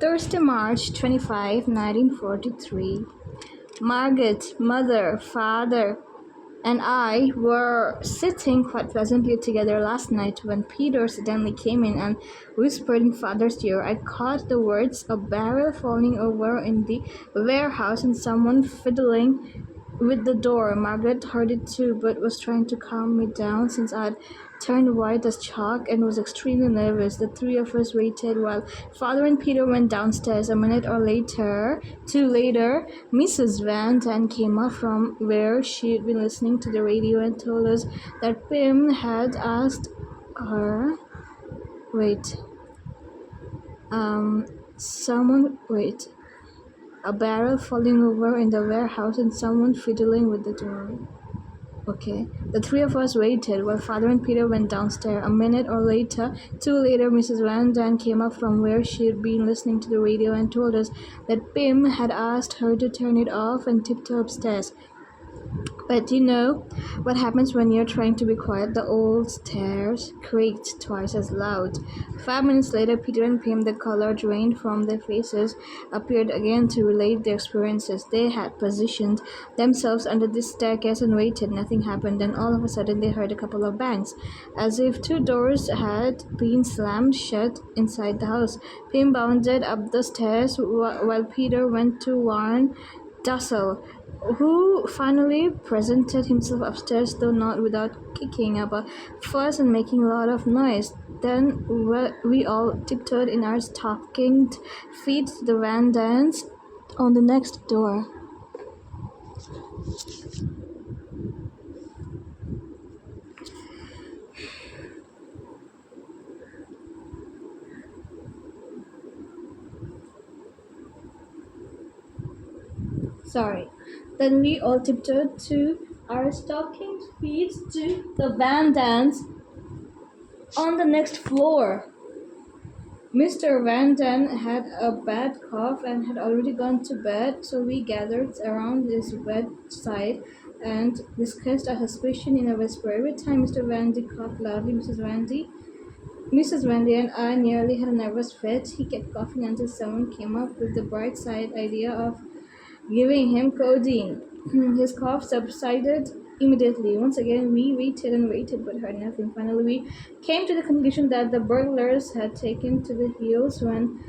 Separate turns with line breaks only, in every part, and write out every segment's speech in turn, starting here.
Thursday, March 25, 1943. Margaret, mother, father, and I were sitting quite pleasantly together last night when Peter suddenly came in and whispered in father's ear. I caught the words, "A barrel falling over in the warehouse and someone fiddling with the door." Margaret heard it too, but was trying to calm me down since I'd turned white as chalk and was extremely nervous. The three of us waited while father and Peter went downstairs. A minute or two later, Mrs. Van Daan came up from where she'd been listening to the radio and told us that Pim had asked her. Wait. Wait. A barrel falling over in the warehouse and someone fiddling with the door. Okay. The three of us waited while father and Peter went downstairs. A minute or two later, Mrs. Van Daan came up from where she'd been listening to the radio and told us that Pim had asked her to turn it off and tiptoe upstairs. But you know what happens when you're trying to be quiet? The old stairs creaked twice as loud. 5 minutes later, Peter and Pim, the color drained from their faces, appeared again to relate their experiences. They had positioned themselves under this staircase and waited. Nothing happened. Then all of a sudden they heard a couple of bangs, as if two doors had been slammed shut inside the house. Pim bounded up the stairs while Peter went to warn Dussel, who finally presented himself upstairs, though not without kicking up a fuss and making a lot of noise. Then we all tiptoed in our stockinged feet to the Van Daans on the next door. Sorry. Then we all tiptoed to our stockinged feet to the Van Daans on the next floor. Mr. Van Daan had a bad cough and had already gone to bed, so we gathered around his bedside and discussed our suspicion in a whisper. Every time Mr. Vandy coughed loudly, Mrs. Vandy and I nearly had a nervous fit. He kept coughing until someone came up with the bright side idea of giving him codeine. His cough subsided immediately. Once again, we waited and waited, but heard nothing. Finally, we came to the conclusion that the burglars had taken to the hills when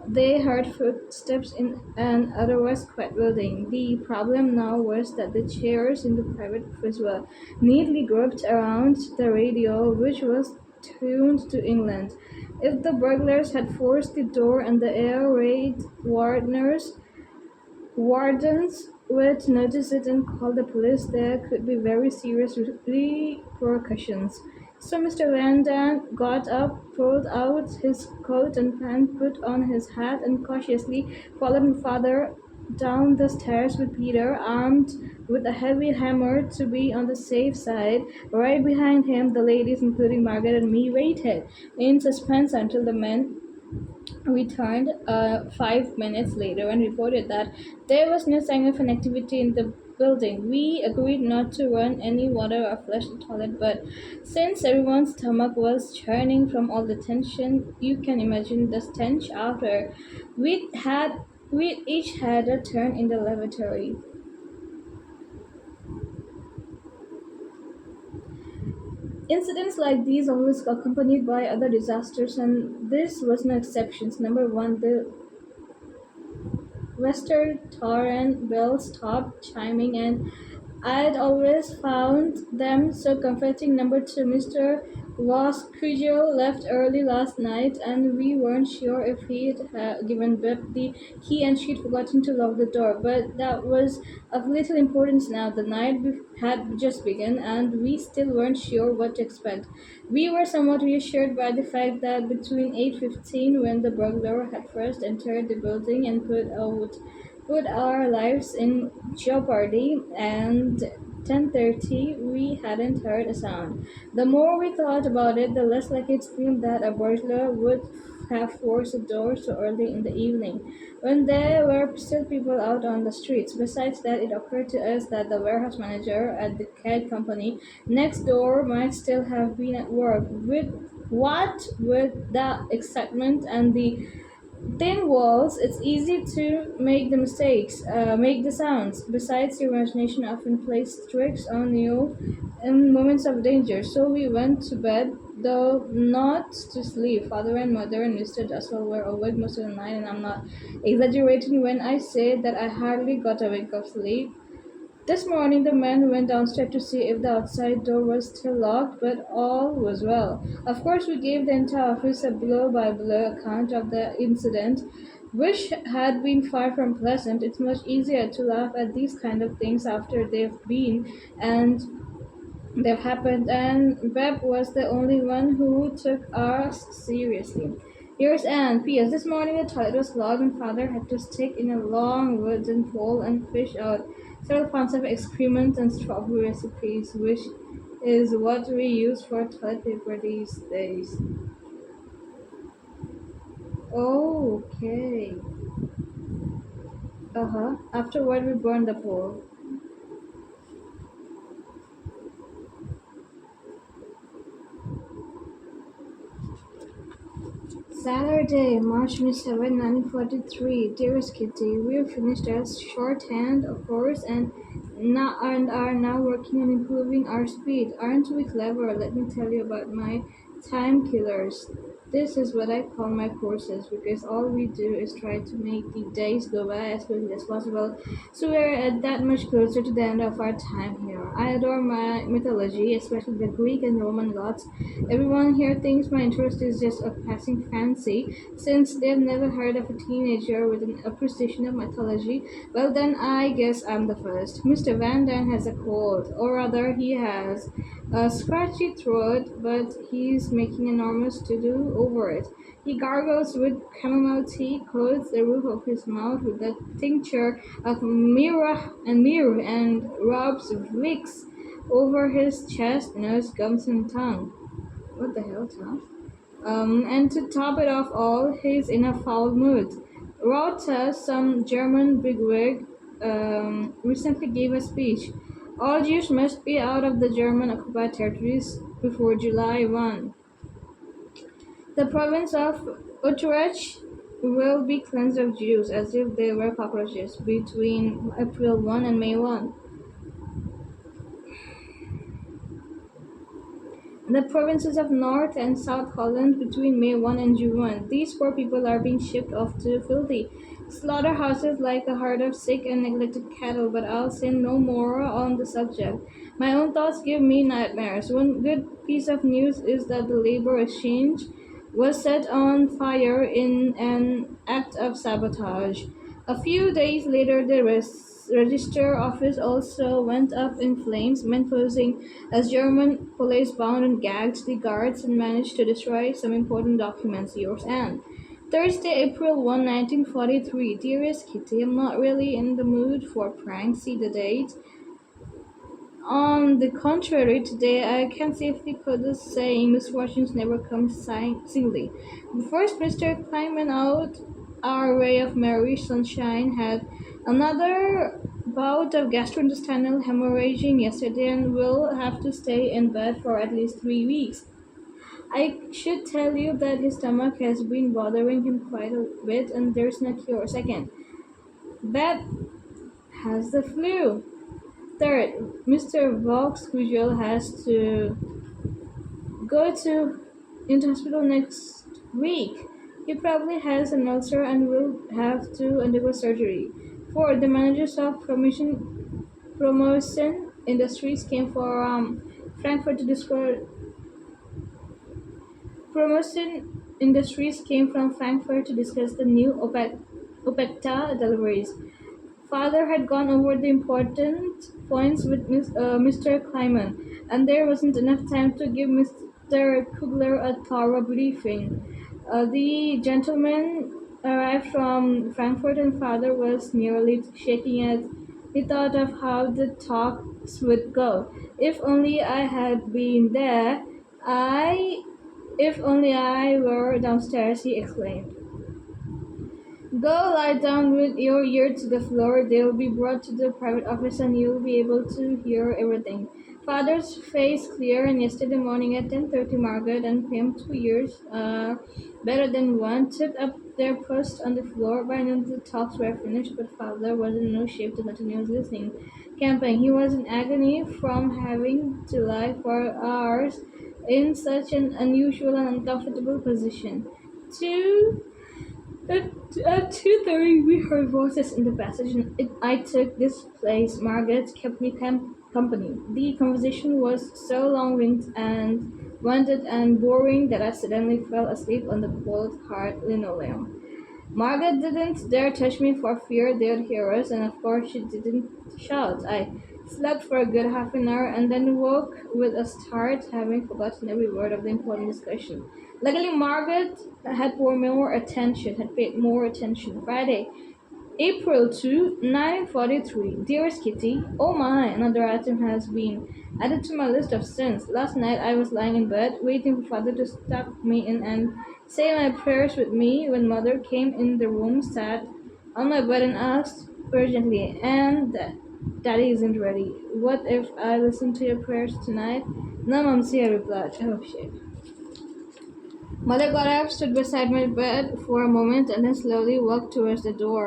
they heard footsteps in an otherwise quiet building. The problem now was that the chairs in the private office were neatly grouped around the radio, which was tuned to England. If the burglars had forced the door and the air raid wardens would notice it and call the police, there could be very serious repercussions. So Mr. Van Daan got up, pulled out his coat and pants, put on his hat, and cautiously followed father down the stairs with Peter, armed with a heavy hammer to be on the safe side. Right behind him, the ladies, including Margaret and me, waited in suspense until the men returned 5 minutes later and reported that there was no sign of an activity in the building. We agreed not to run any water or flush the toilet, but since everyone's stomach was churning from all the tension, you can imagine the stench after. We each had a turn in the lavatory. Incidents like these always accompanied by other disasters, and this was no exception. Number one, the Western Torrent bells stopped chiming, and I'd always found them so comforting. Number two, Mr. Voskujo left early last night, and we weren't sure if he'd given Bep the key and she'd forgotten to lock the door. But that was of little importance now. The night had just begun, and we still weren't sure what to expect. We were somewhat reassured by the fact that between 8:15, when the burglar had first entered the building and put our lives in jeopardy, and 10:30 we hadn't heard a sound. The more we thought about it, the less likely it seemed that a burglar would have forced the door so early in the evening, when there were still people out on the streets. Besides that, it occurred to us that the warehouse manager at the CAD company next door might still have been at work. With the excitement and the Thin walls, it's easy to make the mistakes, make the sounds. Besides, your imagination often plays tricks on you in moments of danger. So we went to bed, though not to sleep. Father and mother and Mr. Duswell were awake most of the night, and I'm not exaggerating when I say that I hardly got a wink of sleep. This morning the man went downstairs to see if the outside door was still locked, but all was well. Of course, we gave the entire office a blow-by-blow account of the incident, which had been far from pleasant. It's much easier to laugh at these kind of things after and they've happened, and Webb was the only one who took ours seriously. Here's Anne. P.S. This morning the toilet was clogged and father had to stick in a long wooden pole and fish out several pounds of excrement and strawberry recipes, which is what we use for toilet paper these days. Oh, okay. Uh-huh. Afterward we burned the pole. Saturday, March 27, 1943. Dearest Kitty, we have finished our shorthand, of course, and are now working on improving our speed. Aren't we clever? Let me tell you about my time killers. This is what I call my courses because all we do is try to make the days go by as quickly as possible. So we're that much closer to the end of our time here. I adore my mythology, especially the Greek and Roman gods. Everyone here thinks my interest is just a passing fancy, since they've never heard of a teenager with an appreciation of mythology. Well, then I guess I'm the first. Mr. Van Daan has a cold, or rather, he has a scratchy throat, but he's making enormous to do over it. He gargles with chamomile tea, coats the roof of his mouth with a tincture of myrrh and rubs Vicks over his chest, nose, gums, and tongue. What the hell, Tom? And to top it off all, he's in a foul mood. Rothe, some German bigwig, recently gave a speech. All Jews must be out of the German occupied territories before July 1. The province of Utrecht will be cleansed of Jews as if they were cockroaches between April 1 and May 1. The provinces of North and South Holland between May 1 and June 1. These poor people are being shipped off to filthy slaughterhouses like a herd of sick and neglected cattle, but I'll say no more on the subject. My own thoughts give me nightmares. One good piece of news is that the labor exchange was set on fire in an act of sabotage. A few days later, the register office also went up in flames. Men posing as German police bound and gagged the guards and managed to destroy some important documents. Yours, Anne. Thursday, April 1, 1943. Dearest Kitty, I'm not really in the mood for pranks. See the date. On the contrary, today I can safely quote the saying, misfortunes never come singly. First, Mr. Kleiman out our way of merry sunshine had another bout of gastrointestinal hemorrhaging yesterday and will have to stay in bed for at least 3 weeks. I should tell you that his stomach has been bothering him quite a bit and there's no cure. Second, Beth has the flu. Third, Mr. Vauxhall has to go into hospital next week. He probably has an ulcer and will have to undergo surgery. Fourth, the managers of Promotion Industries came from Frankfurt to discuss Promotion Industries came from Frankfurt to discuss the new OPECTA deliveries. Father had gone over the important points with Mr. Kleiman, and there wasn't enough time to give Mr. Kugler a thorough briefing. The gentleman arrived from Frankfurt, and father was nearly shaking at the thought of how the talks would go. If only I had been there, I if only I were downstairs, he exclaimed. Go lie down with your ear to the floor. They'll be brought to the private office and you'll be able to hear everything. Father's face clear, and yesterday morning at 10:30, Margaret and Pim, 2 years better than one, took up their post on the floor. By noon the talks were finished, but father was in no shape to continue his listening campaign. He was in agony from having to lie for hours in such an unusual and uncomfortable position. Two at 2:30, we heard voices in the passage, and I took this place. Margaret kept me company. The conversation was so long-winded and boring that I suddenly fell asleep on the cold, hard linoleum. Margaret didn't dare touch me for fear they'd hear us, and of course she didn't shout. I slept for a good half an hour and then woke with a start, having forgotten every word of the important discussion. Luckily, Margaret had paid more attention. Friday, April 2, 1943. Dearest Kitty, oh my, another item has been added to my list of sins. Last night I was lying in bed, waiting for father to tuck me in and say my prayers with me when mother came in the room, sat on my bed and asked urgently, and Daddy isn't ready. What if I listen to your prayers tonight? No, Mumsy, I replied. Oh shit. Mother got up, stood beside my bed for a moment, and then slowly walked towards the door.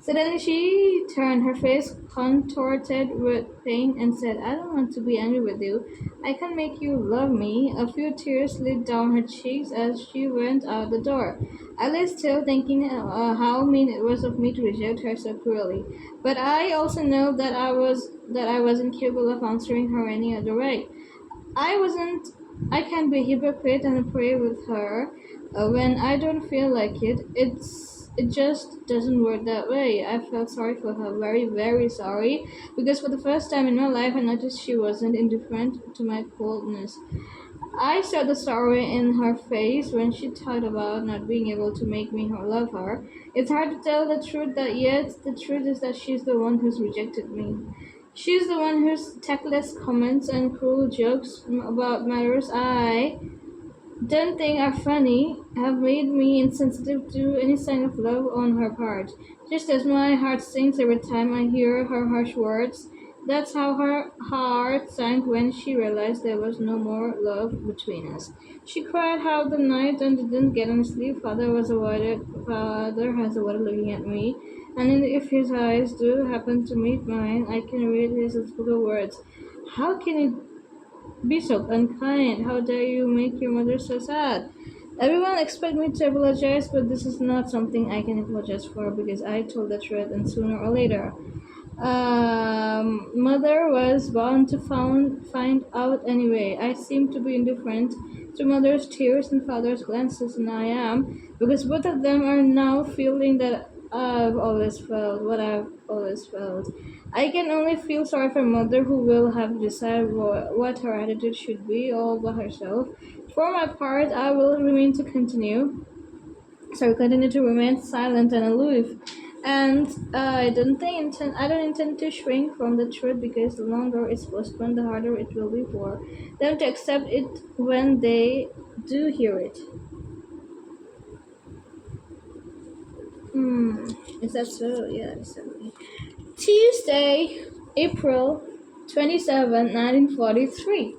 Suddenly she turned, her face contorted with pain, and said, I don't want to be angry with you. I can make you love me. A few tears slid down her cheeks as she went out the door. I lay still, thinking how mean it was of me to reject her so cruelly. But I also know that I wasn't capable of answering her any other way. I wasn't. I can't be a hypocrite and pray with her when I don't feel like it. It just doesn't work that way. I felt sorry for her, very very sorry, because for the first time in my life I noticed she wasn't indifferent to my coldness. I saw the sorrow in her face when she talked about not being able to make me love her. It's hard to tell the truth that yet the truth is that she's the one who's rejected me. She's the one whose tactless comments and cruel jokes about matters I don't think are funny have made me insensitive to any sign of love on her part. Just as my heart sinks every time I hear her harsh words, that's how her heart sank when she realized there was no more love between us. She cried half the night and didn't get any sleep. Father has avoided looking at me, and if his eyes do happen to meet mine, I can read his unspoken words. How can it be so unkind? How dare you make your mother so sad? Everyone expects me to apologize, but this is not something I can apologize for because I told the truth, and sooner or later, mother was bound to find out anyway. I seem to be indifferent to mother's tears and father's glances, and I am, because both of them are now feeling that what I've always felt. I can only feel sorry for mother who will have to decide what her attitude should be all by herself. For my part, I will continue to remain silent and aloof. And I don't intend to shrink from the truth because the longer it's postponed, the harder it will be for them to accept it when they do hear it. Is that so? Yeah, certainly. Tuesday, April 27, 1943.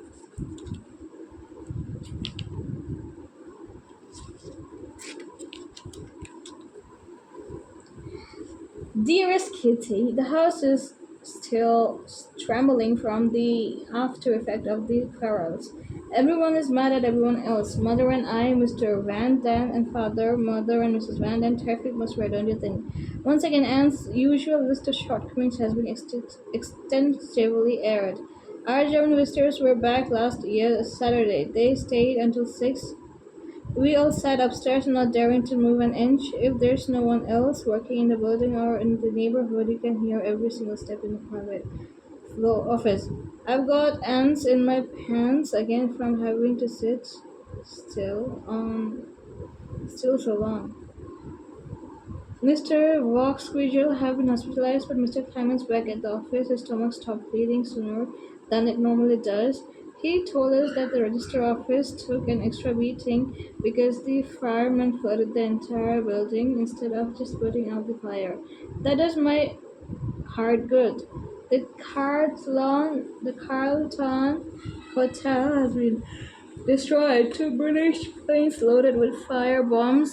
Dearest Kitty, the house is still trembling from the after effect of the quarrels. Everyone is mad at everyone else. Mother and I, Mr. Van Dam and Father, Mother and Mrs. Van Dam, traffic must wait, don't you think? Once again, Anne's usual list of shortcomings has been extensively aired. Our German visitors were back last year Saturday. They stayed until 6. We all sat upstairs, not daring to move an inch. If there's no one else working in the building or in the neighborhood, you can hear every single step in the private floor office. I've got ants in my pants again from having to sit still still so long. Mr. Vox-Squigel have been hospitalized, but Mr. Clemens back at the office. His stomach stopped bleeding sooner than it normally does. He told us that the register office took an extra beating because the firemen flooded the entire building instead of just putting out the fire. That does my heart good. The Carlton Hotel has been destroyed. Two British planes loaded with fire bombs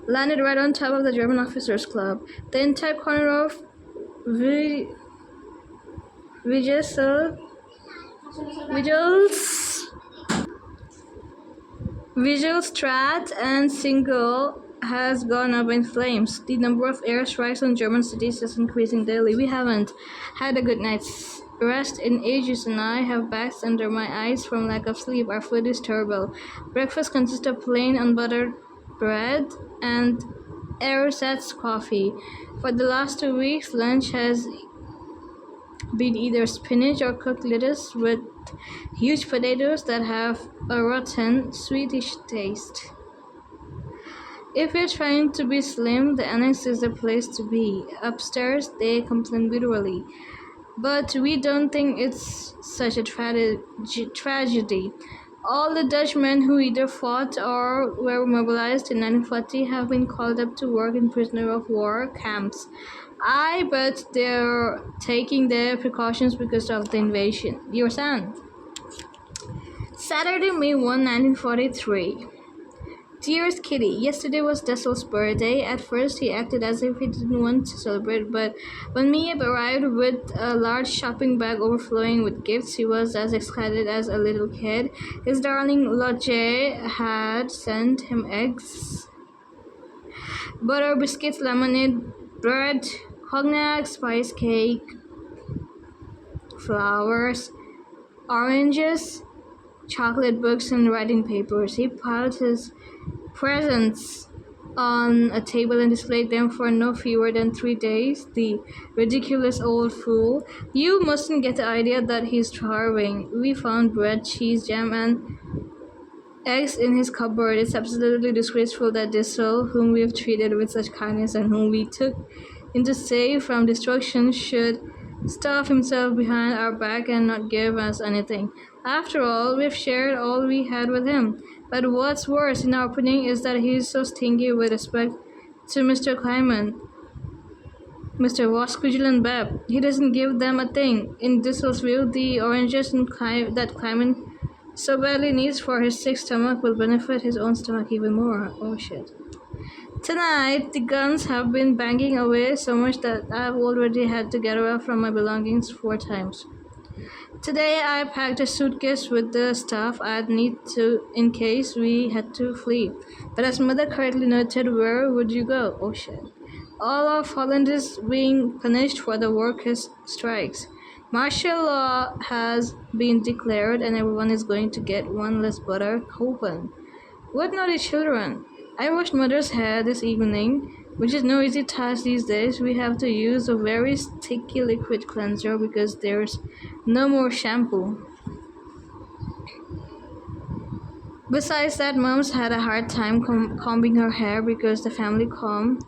landed right on top of the German Officers Club. The entire corner of Vi- Vigils Vigilstraat and Single has gone up in flames. The number of airstrikes on German cities is increasing daily. We haven't had a good night's rest in ages, and I have bags under my eyes from lack of sleep. Our food is terrible. Breakfast consists of plain unbuttered bread and ersatz coffee. For the last 2 weeks, lunch has been either spinach or cooked lettuce with huge potatoes that have a rotten, sweetish taste. If you're trying to be slim, the annex is the place to be. Upstairs, they complain bitterly. But we don't think it's such a tragedy. All the Dutchmen who either fought or were mobilized in 1940 have been called up to work in prisoner of war camps. I bet they're taking their precautions because of the invasion. Your son. Saturday, May 1, 1943. Dearest Kitty, yesterday was Dessel's birthday. At first, he acted as if he didn't want to celebrate, but when Miep arrived with a large shopping bag overflowing with gifts, he was as excited as a little kid. His darling Lodge had sent him eggs, butter, biscuits, lemonade, bread, cognac, spice cake, flowers, oranges, chocolate books, and writing papers. He piled his presents on a table and displayed them for no fewer than 3 days. The ridiculous old fool. You mustn't get the idea that he's starving. We found bread, cheese, jam, and eggs in his cupboard. It's absolutely disgraceful that Dissel, whom we have treated with such kindness and whom we took in to save from destruction, should stuff himself behind our back and not give us anything. After all, we've shared all we had with him. But what's worse, in our opinion, is that he's so stingy with respect to Mr. Kleiman, Mr. Voskugel and Beb. He doesn't give them a thing. In Dissel's view, the oranges that Kleiman so badly needs for his sick stomach will benefit his own stomach even more. Oh shit. Tonight, the guns have been banging away so much that I've already had to get away from my belongings 4 times. Today, I packed a suitcase with the stuff I'd need to in case we had to flee. But as Mother correctly noted, where would you go? Oh shit. All of Holland is being punished for the workers' strikes. Martial law has been declared and everyone is going to get one less butter coupon. What naughty children! I washed Mother's hair this evening, which is no easy task these days. We have to use a very sticky liquid cleanser because there's no more shampoo. Besides that, Mom's had a hard time combing her hair because the family comb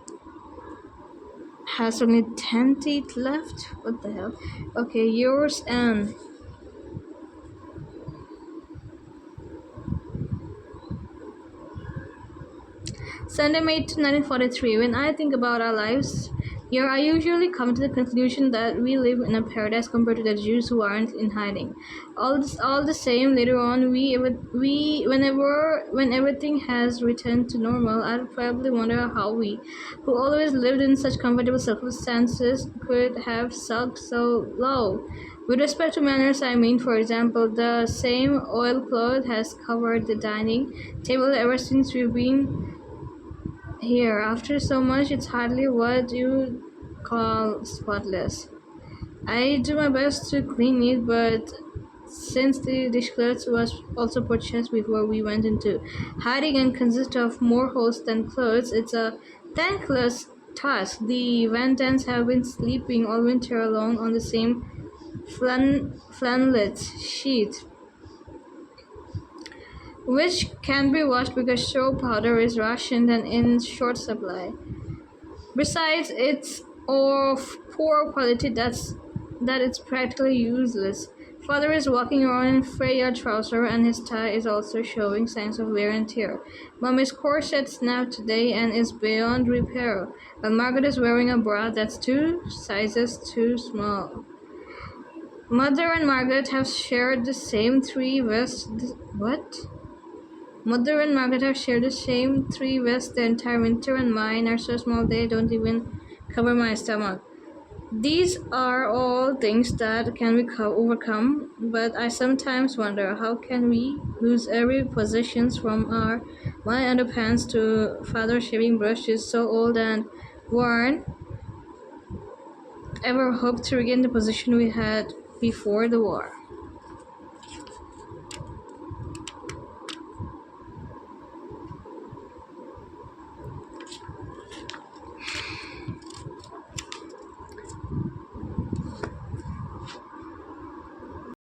has only 10 teeth left. What the hell? Okay, yours and Sunday, May 1943. When I think about our lives here, I usually come to the conclusion that we live in a paradise compared to the Jews who aren't in hiding. All the same, later on, when everything has returned to normal, I'll probably wonder how we, who always lived in such comfortable circumstances, could have sunk so low. With respect to manners, I mean, for example, the same oilcloth has covered the dining table ever since we've been here. After so much, it's hardly what you call spotless. I do my best to clean it, but since the dishcloth was also purchased before we went into hiding and consists of more holes than clothes, it's a thankless task. The Van Dans have been sleeping all winter long on the same flannelette sheet, which can be washed because straw powder is rationed and in short supply. Besides, it's of poor quality that it's practically useless. Father is walking around in frayed trousers and his tie is also showing signs of wear and tear. Mommy's corset snapped today and is beyond repair, but Margaret is wearing a bra that's 2 sizes too small. Mother and Margaret have shared the same three vests. What? Mother and Margaret have shared the same 3 vests the entire winter, and mine are so small they don't even cover my stomach. These are all things that can be overcome, but I sometimes wonder how can we lose every possessions from my underpants to father's shaving brush is so old and worn. Ever hope to regain the position we had before the war?